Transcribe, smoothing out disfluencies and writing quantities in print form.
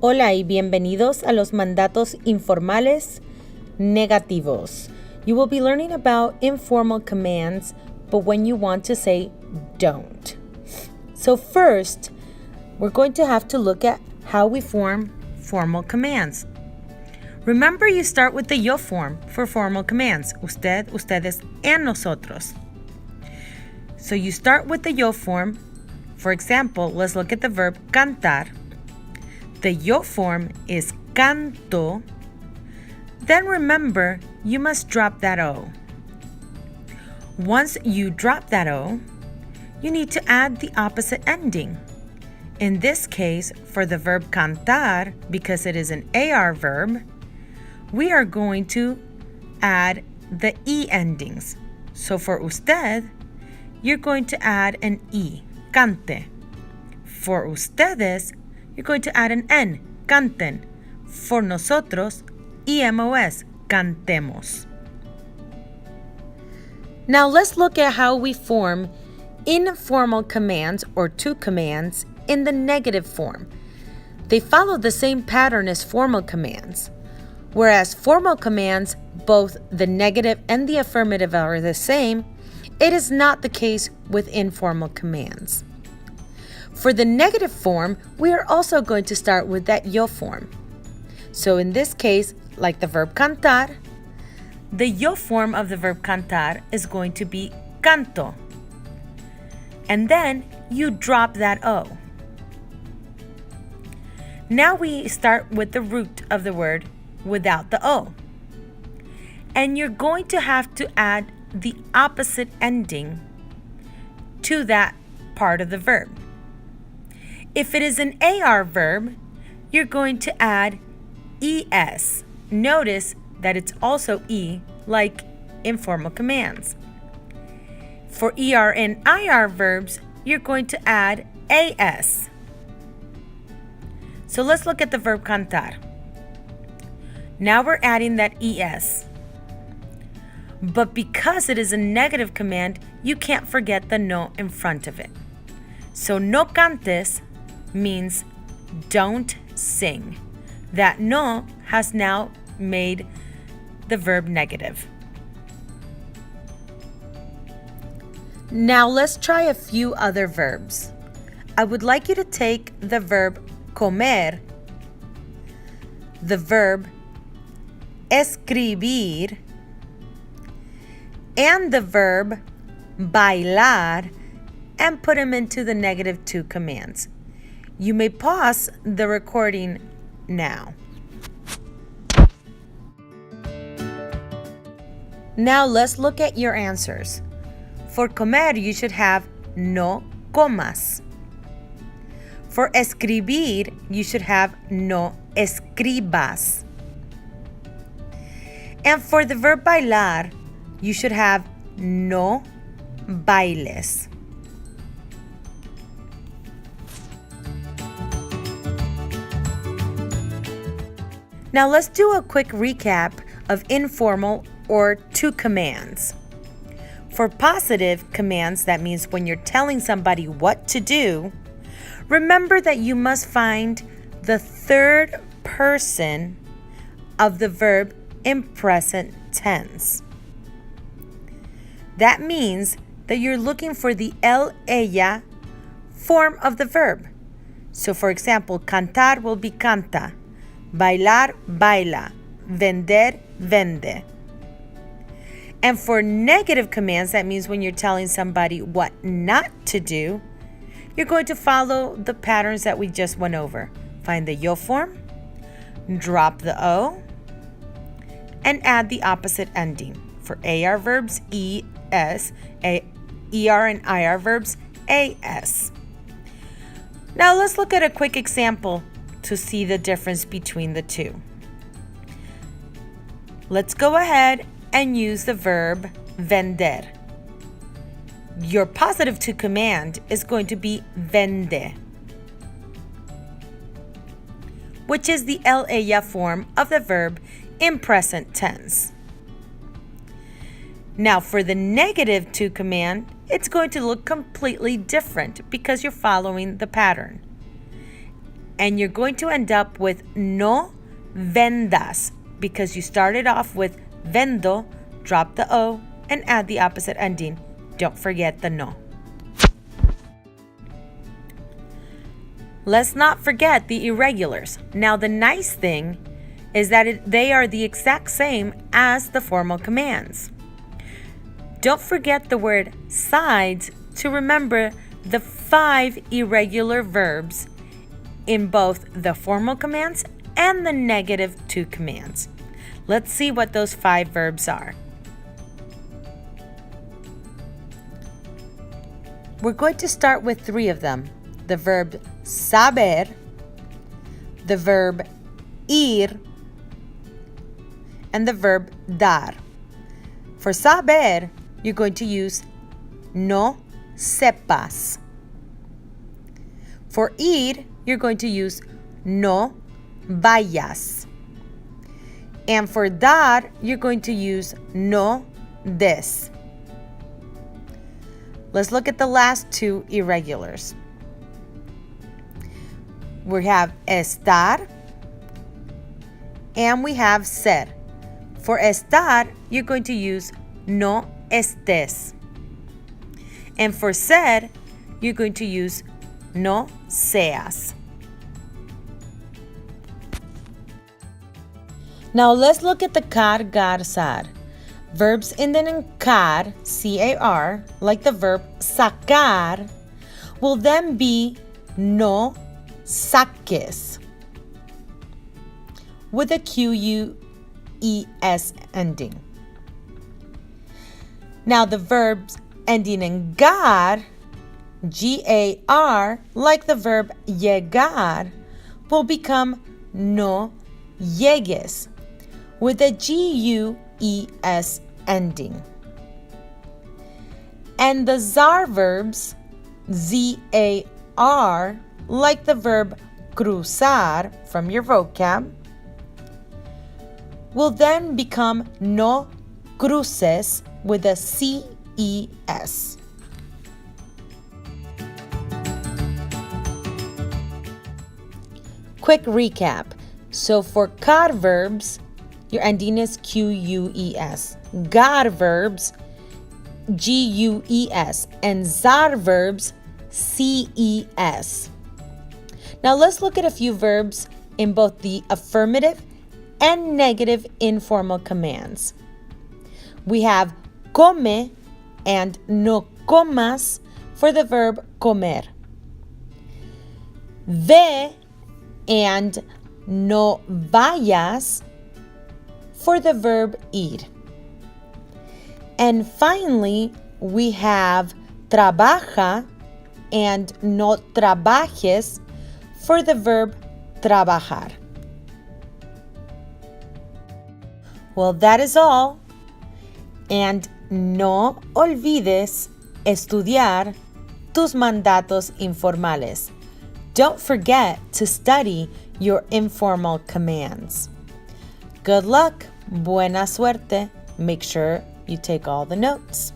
Hola y bienvenidos a los mandatos informales negativos. You will be learning about informal commands, but when you want to say don't. So first, we're going to have to look at how we form formal commands. Remember, you start with the yo form for formal commands. Usted, ustedes, and nosotros. So you start with the yo form. For example, let's look at the verb cantar. The yo form is canto. Then remember, you must drop that O. Once you drop that O, you need to add the opposite ending. In this case, for the verb cantar, because it is an AR verb, we are going to add the E endings. So for usted, you're going to add an E, cante. For ustedes, you're going to add an N, canten. For nosotros, EMOS, cantemos. Now let's look at how we form informal commands or to commands in the negative form. They follow the same pattern as formal commands. Whereas formal commands, both the negative and the affirmative are the same, it is not the case with informal commands. For the negative form, we are also going to start with that yo form. So in this case, like the verb cantar, the yo form of the verb cantar is going to be canto. And then you drop that O. Now we start with the root of the word without the O. And you're going to have to add the opposite ending to that part of the verb. If it is an AR verb, you're going to add ES. Notice that it's also E, like informal commands. For ER and IR verbs, you're going to add AS. So let's look at the verb cantar. Now we're adding that ES. But because it is a negative command, you can't forget the no in front of it. So no cantes means don't sing. That no has now made the verb negative. Now let's try a few other verbs. I would like you to take the verb comer, the verb escribir, and the verb bailar and put them into the negative to commands. You may pause the recording now. Now let's look at your answers. For comer, you should have no comas. For escribir, you should have no escribas. And for the verb bailar, you should have no bailes. Now let's do a quick recap of informal or to commands. For positive commands, that means when you're telling somebody what to do, remember that you must find the third person of the verb in present tense. That means that you're looking for the él, ella form of the verb. So for example, cantar will be canta, bailar, baila, vender, vende. And for negative commands, that means when you're telling somebody what not to do, you're going to follow the patterns that we just went over. Find the yo form, drop the O, and add the opposite ending. For AR verbs, ES, ER and IR verbs, AS. Now let's look at a quick example to see the difference between the two. Let's go ahead and use the verb vender. Your positive to command is going to be vende, which is the él, ella form of the verb in present tense. Now for the negative to command, it's going to look completely different because you're following the pattern. And you're going to end up with no vendas because you started off with vendo, drop the O, and add the opposite ending. Don't forget the no. Let's not forget the irregulars. Now, the nice thing is that they are the exact same as the formal commands. Don't forget the word sides to remember the 5 irregular verbs in both the formal commands and the negative to commands. Let's see what those 5 verbs are. We're going to start with 3 of them. The verb saber, the verb ir, and the verb dar. For saber, you're going to use no sepas. For ir, you're going to use no vayas. And for dar, you're going to use no des. Let's look at the last 2 irregulars. We have estar and we have ser. For estar, you're going to use no estés. And for ser, you're going to use no seas. Now let's look at the car, gar, sar. Verbs ending in car, C-A-R, like the verb sacar, will then be no saques with a Q-U-E-S ending. Now the verbs ending in gar, G-A-R, like the verb llegar, will become no llegues with a G-U-E-S ending. And the zar verbs, Z-A-R, like the verb cruzar from your vocab, will then become no cruces with a C-E-S. Quick recap. So for car verbs, your ending is Q-U-E-S. Gar verbs, G-U-E-S. And zar verbs, C-E-S. Now let's look at a few verbs in both the affirmative and negative informal commands. We have come and no comas for the verb comer. Ve and no vayas for the verb ir. And finally, we have trabaja and no trabajes for the verb trabajar. Well, that is all. And no olvides estudiar tus mandatos informales. Don't forget to study your informal commands. Good luck, buena suerte. Make sure you take all the notes.